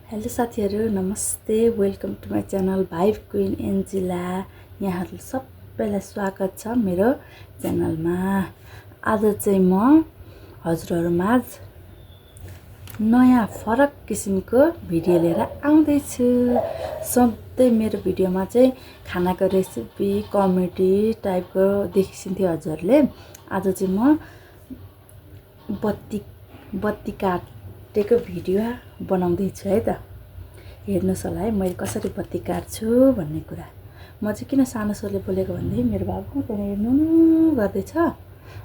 Hello साथीहरू, नमस्ते। Welcome to my channel Vibe Queen Angela. यहाँहरू सबैलाई स्वागत छ मेरो च्यानलमा। आज चाहिँ म हजुरहरूमाझ नयाँ फरक किसिमको भिडियो लिएर आउँदैछु। सधैँ मेरो भिडियोमा चाहिँ खानाको रेसिपी कमेडी टाइपको देखिन्थ्यो हजुरहरूले। आज चाहिँ म बत्ती काटेको भिडियो बनाउँदैछु है त। हेर्नुहोस् होला है मैले कसरी बत्ती काट्छु भन्ने कुरा। म चाहिँ किन सानो स्वरले बोलेको भन्दाखेरि मेरो बाबु त्यहाँनिर नुनु गर्दैछ।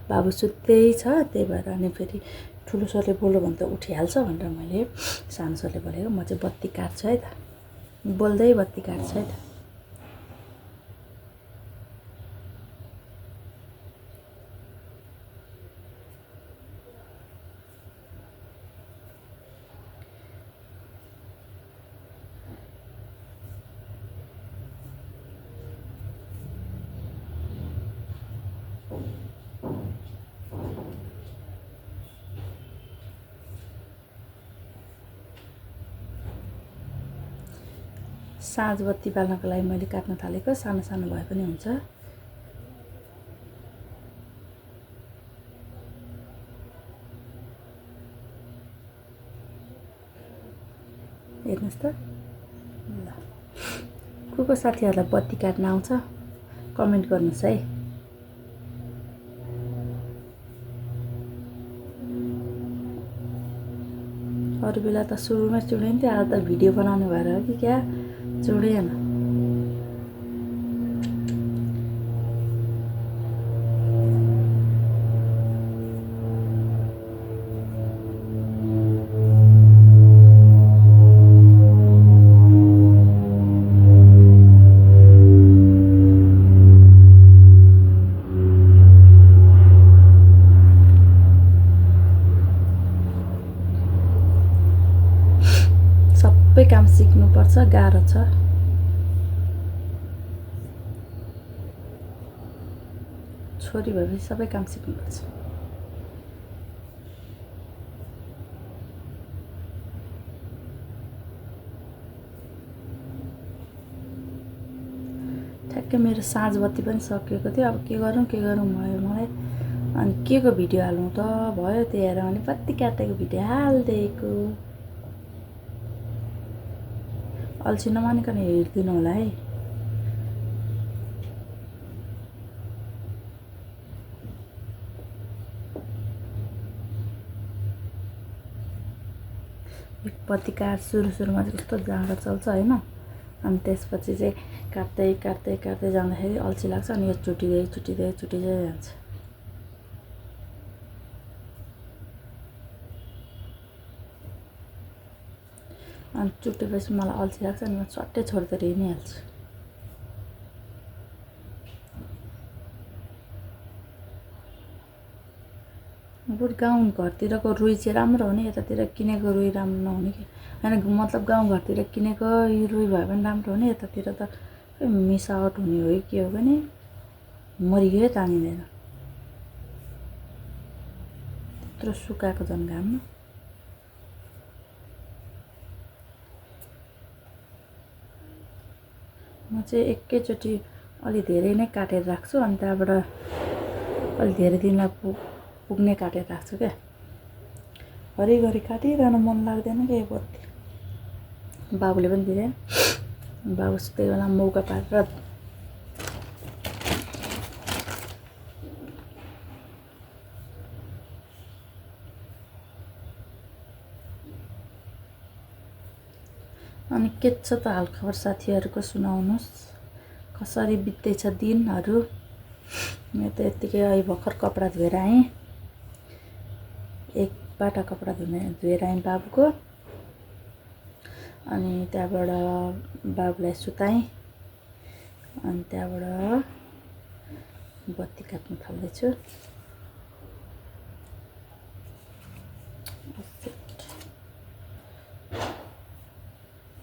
बाबु सुत्दै छ, त्यही भएर अनि फेरि ठुलो स्वरले बोल्यो भने त उठिहाल्छ भनेर मैले सानो स्वरले बोलेको। म चाहिँ बत्ती काट्छु है त, बोल्दै बत्ती काट्छु है त। साँझ बत्ती बाल्नको लागि मैले काट्न थालेको सानो सानो भए पनि हुन्छ। हेर्नुहोस् त। ल को साथीहरूलाई बत्ती काट्न आउँछ कमेन्ट गर्नुहोस् है। अरू बेला त सुरुमै चुडिन्थ्यो, आज त भिडियो बनाउनु भएर हो कि क्या चुडेन। सबै काम सिक्नुपर्छ, गाह्रो छ। छोरी भएपछि सबै काम सिक्नुपर्छ। ठ्याक्कै मेरो साँझ बत्ती पनि सकिएको थियो। अब के गरौँ भयो मलाई। अनि के को भिडियो हालौँ त भयो, त्यही हेरेर भने बत्ती काटेको भिडियो हालिदिएको। अल्छी नमानिकन हेरिदिनु होला है। बत्ती काट सुरुमा चाहिँ कस्तो जाँडो चल्छ होइन। अनि त्यसपछि चाहिँ काट्दै काट्दै काट्दै जाँदाखेरि अल्छी लाग्छ, अनि यो छुटिँदै जान्छ। अनि चुटेपछि मलाई अल्छी लाग्छ, अनि म सट्टै छोडेर हिँडिहाल्छु। बरु गाउँ घरतिरको रुई चाहिँ राम्रो हो नि, यतातिर किनेको रुई राम्रो नहुने कि होइन। मतलब गाउँघरतिर किनेको रुई भए पनि राम्रो हो नि, यतातिर त मिसावट हुने हो कि के हो भने मरिगयो तानिँदैन। त्यत्रो सुकाएको झन् घाममा। म चाहिँ एकैचोटि अलि धेरै नै काटेर राख्छु, अनि त्यहाँबाट अलि धेरै दिनलाई पुग्ने काटेर राख्छु क्या। घरिघरि काटिरहनु मन लाग्दैन क्या बत्ती। बाबुले पनि दिँदैन। बाबु सुत्दै बेला मौका पारेर अनि के छ त हालखबर साथीहरूको सुनाउनुहोस्। कसरी बित्दैछ दिनहरू। म त यत्तिकै अहिले भर्खर कपडा धोएर आएँ। एक बाटा कपडा धोएर आएँ बाबुको। अनि त्यहाँबाट बाबुलाई सुताएँ। अनि त्यहाँबाट बत्ती काट्न थाल्दैछु।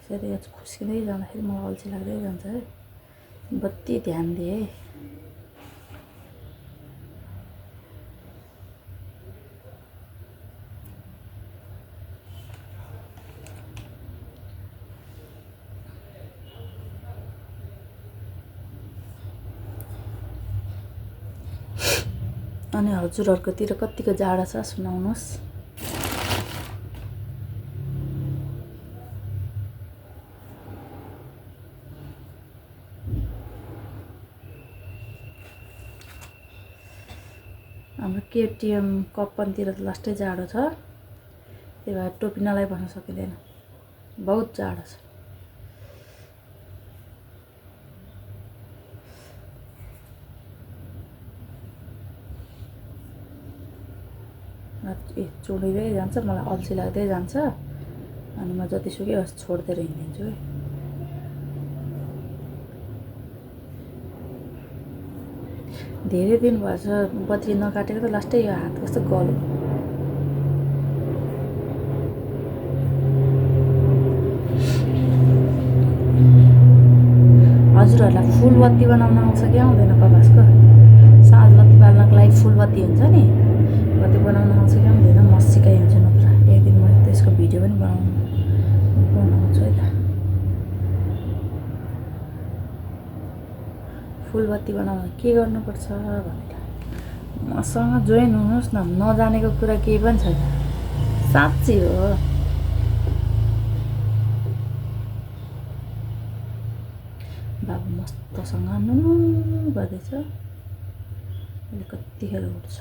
यसरी खुस्किँदै जाँदाखेरि मलाई अल्छी लाग्दै जान्छ है। बत्ती ध्यान दिए है। अनि हजुरहरुकोतिर कतिको जाडो छ सुनाउनुस्। हाम्रो केटीएम कप्पनतिर त लास्टै जाडो छ, त्यही भएर टोपी नलाइ बस्न सकिँदैन, बहुत जाडो छ। चुडिँदै जान्छ, मलाई अल्छी लाग्दै जान्छ, अनि म जतिसुकै होस् छोड्दै हिँडिदिन्छु है। धेरै दिन भएछ बत्ती नकाटेको त लास्टै यो हात कस्तो गल्यो। हजुरहरूलाई फुल बत्ती बनाउन आउँछ कि आउँदैन कपासको? साँझ बत्ती बाल्नको लागि फुल बत्ती हुन्छ नि, बत्ती बनाउन आउँछ कि आउँदैन? म सिकाइदिन्छु, नत्र एक दिन म त्यसको भिडियो पनि बनाउँछु है त। फुल बत्ती बनाउन के गर्नुपर्छ भनेर मसँग जोइन हुनुहोस् न, नजानेको कुरा केही पनि छैन, साँच्चै हो। बाबु मस्तसँग नुनु गर्दैछ, अहिले कतिखेर उठ्छ।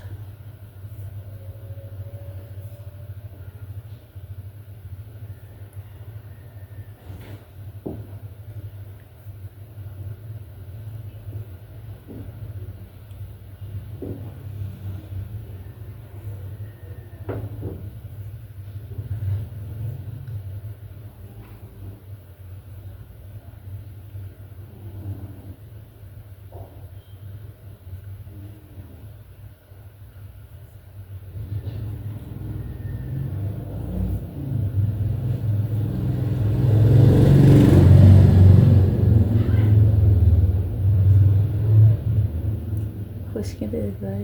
खुस्किँदै गए,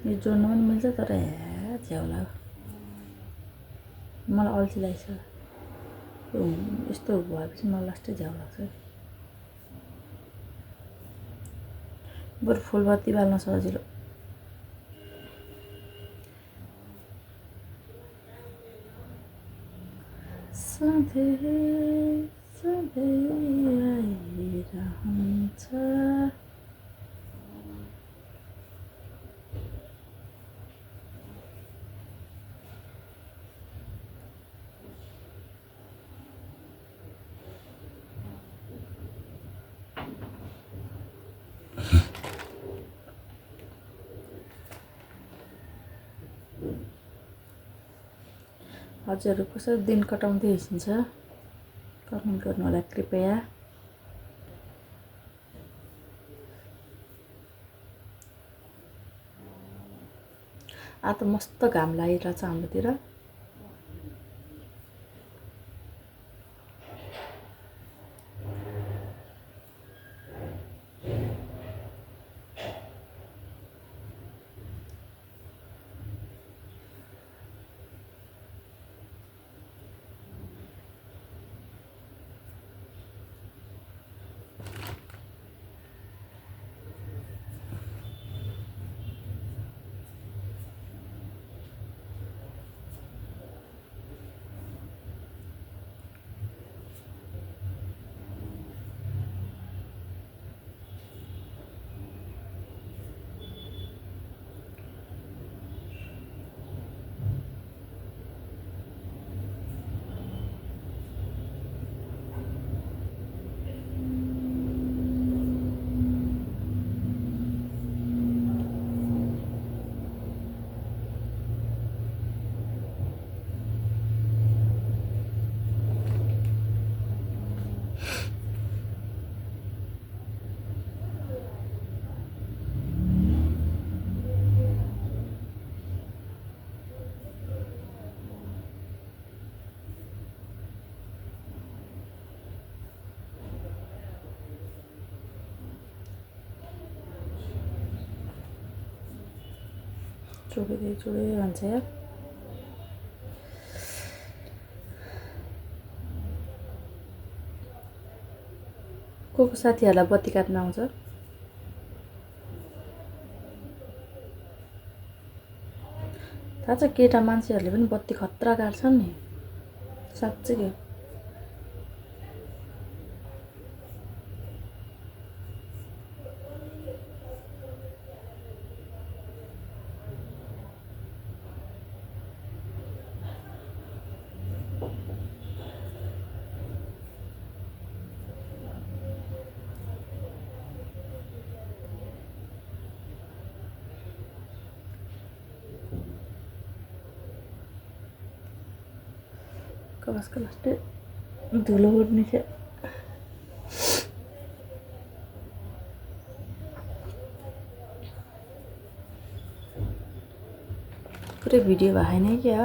यो जोड्न पनि मिल्छ, तर झ्याउ लाग्यो, मलाई अल्छी लाग्छ। यस्तो भएपछि मलाई लास्टै झ्याउ लाग्छ। बरु फुल बत्ती बाल्न सजिलो। सधैँ सधैँ आइरहन्छ। हजुरहरू कसरी दिन कटाउँदै हिँड्छ कमेन्ट गर्नु होला कृपया। आज त मस्त घाम लागिरहेछ हाम्रोतिर। चुडिँदै रहन्छ यार। को साथीहरूलाई बत्ती काट्न आउँछ? थाहा छ केटा मान्छेहरूले पनि बत्ती खतरा काट्छन् नि साँच्चै के कपासको लास्टै धुलो उड्ने थियो पुरै भिडियो भएन क्या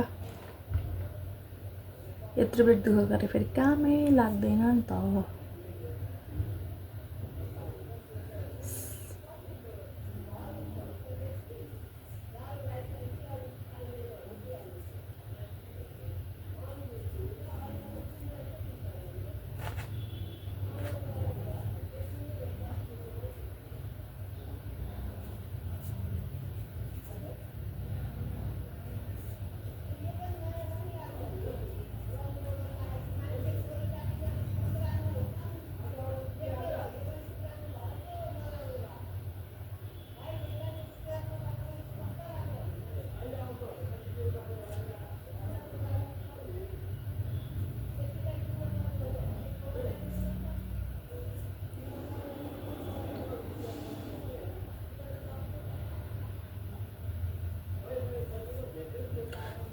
यत्रो बेर दुःख गरे फेरि कामै लाग्दैन नि त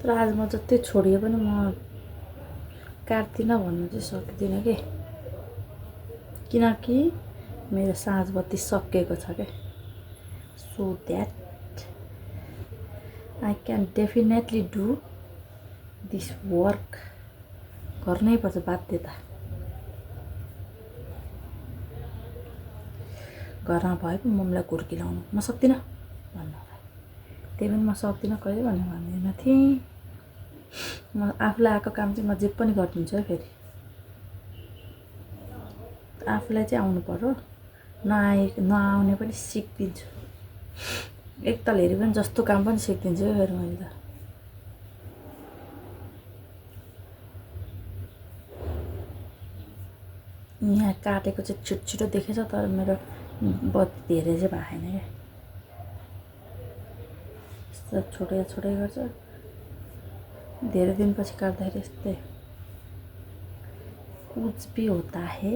तर आज म जति छोडिए पनि म काट्दिनँ भन्नु चाहिँ सक्दिनँ कि किनकि मेरो साँझ बत्ती सकिएको छ क्या so that I can definitely do this work गर्नै पर्छ बाध्यता घरमा भए पनि मम्मीलाई कुर्की लाउनु म सक्दिनँ भन्नु त्यही पनि म सक्दिनँ कहिले भन्ने भन्दिनँ थिएँ म आफूलाई आएको काम चाहिँ म जे पनि गरिदिन्छु है फेरि आफूलाई चाहिँ आउनु पर्यो नआउने पनि सिकिदिन्छु एकताल हेरि पनि जस्तो काम पनि सिकिदिन्छु है फेरि मैले त यहाँ काटेको चाहिँ छिटो छिटो देखेछ तर मेरो बत्ती धेरै चाहिँ भएन क्या यस्तो छोटै छोटै गर्छ धेरै दिनपछि काट्दाखेरि यस्तै कुछ भी होता है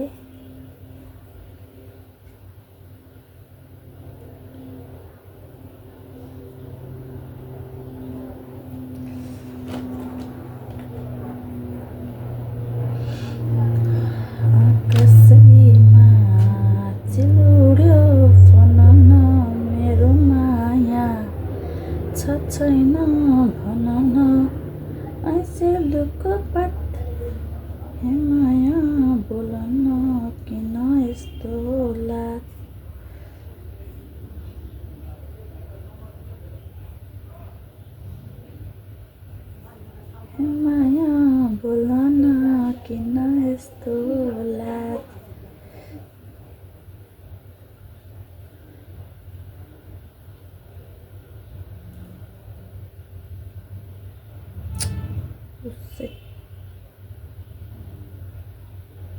छैन भन न ऐसे लुकपट हे माया बोल न किन यस्तो लाग हे माया बोल न किन यस्तो लाग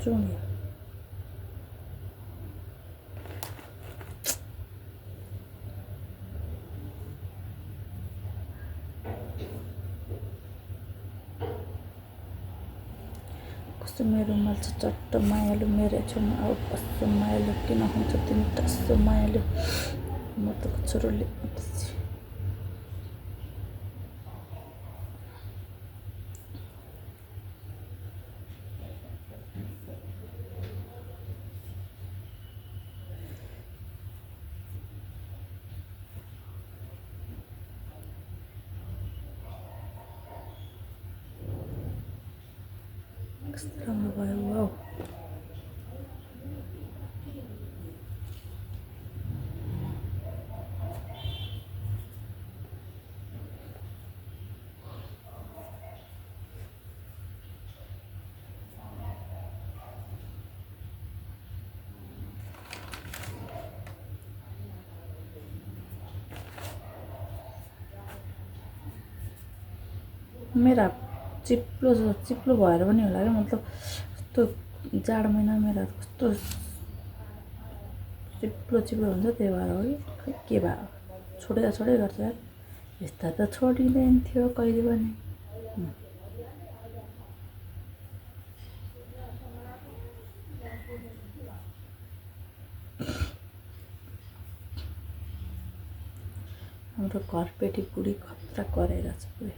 Junior. कस्तो मेरो रुमाल चाहिँ चट्ट मायालु मेरो छेउमा अब कस्तो मायालु किन हुन्छ तिमी कस्तो मायालु म त छोरोले कस्तो राम्रो भयो वाउ मेरा चिप्लो भएर पनि होला क्या, मतलब कस्तो जाडो महिना मेरा कस्तो चिप्लो हुन्छ, त्यही भएर हो कि खै के भयो, छोडै गर्छ यार। यस्ता त छोडिँदैन थियो कहिले पनि। हाम्रो घरपेटी बुढी खतरा गरेर छ पुरै।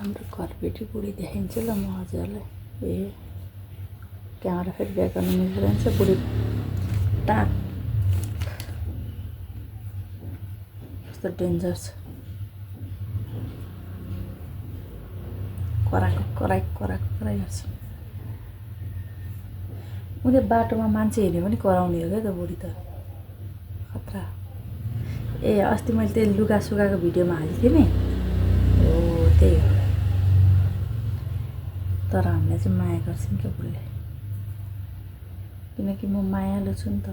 हाम्रो घरपेटी बुढी देखाइन्छ ल म हजुरलाई। क्यामेरा फेरि ब्याक गर्नु मिल्दैन, बुढी टाँक कस्तो डेन्जर छ, कराई गर्छ। उनी बाटोमा मान्छे हिँड्यो पनि कराउने हो क्या त बुढी त, खतरा। अस्ति मैले त्यो लुगा सुगाको भिडियोमा हालेको थिएँ नि, हो त्यही हो। तर हामीलाई चाहिँ माया गर्छन् क्या बुढीले, किनकि म मायालु छु नि त।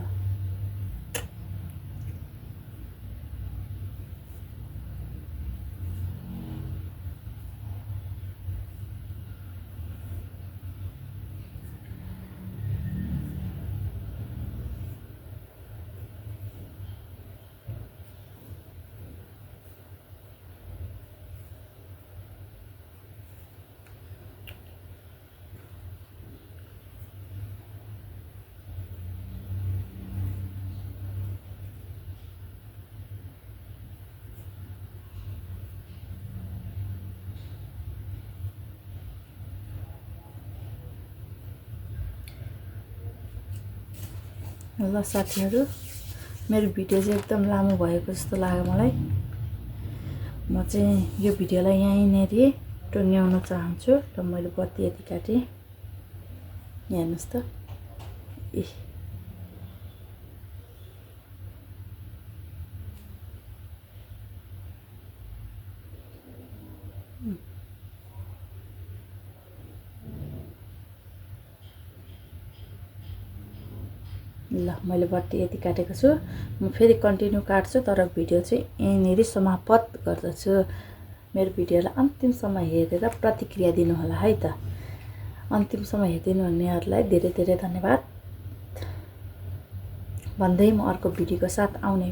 ल साथीहरू, मेरो भिडियो चाहिँ एकदम लामो भएको जस्तो लाग्यो मलाई। म चाहिँ यो भिडियोलाई यहीँनेर टुङ्ग्याउन चाहन्छु। र मैले बत्ती यति काटेँ, हेर्नुहोस् त। ल मैले बत्ती यति काटेको छु, म फेरि कन्टिन्यू काट्छु, तर भिडियो चाहिँ यहीँनेर समाप्त गर्दछु। मेरो भिडियोलाई अन्तिमसम्म हेरेर प्रतिक्रिया दिनुहोला है त। अन्तिमसम्म हेरिदिनु हुनेहरूलाई धेरै धेरै धन्यवाद भन्दै म अर्को भिडियोको साथ आउने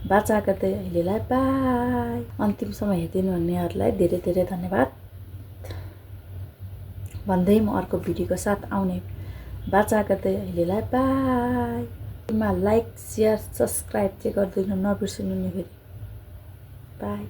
बाचा गर्दै अहिलेलाई बाई। अन्तिमसम्म हेरिदिनु हुनेहरूलाई धेरै धेरै धन्यवाद भन्दै म अर्को भिडियोको साथ आउने बाचा गर्दै अहिलेलाई बाई। लाइक, सेयर, सब्सक्राइब चाहिँ गरिदिनु नबिर्सनु नि फेरि। बाई।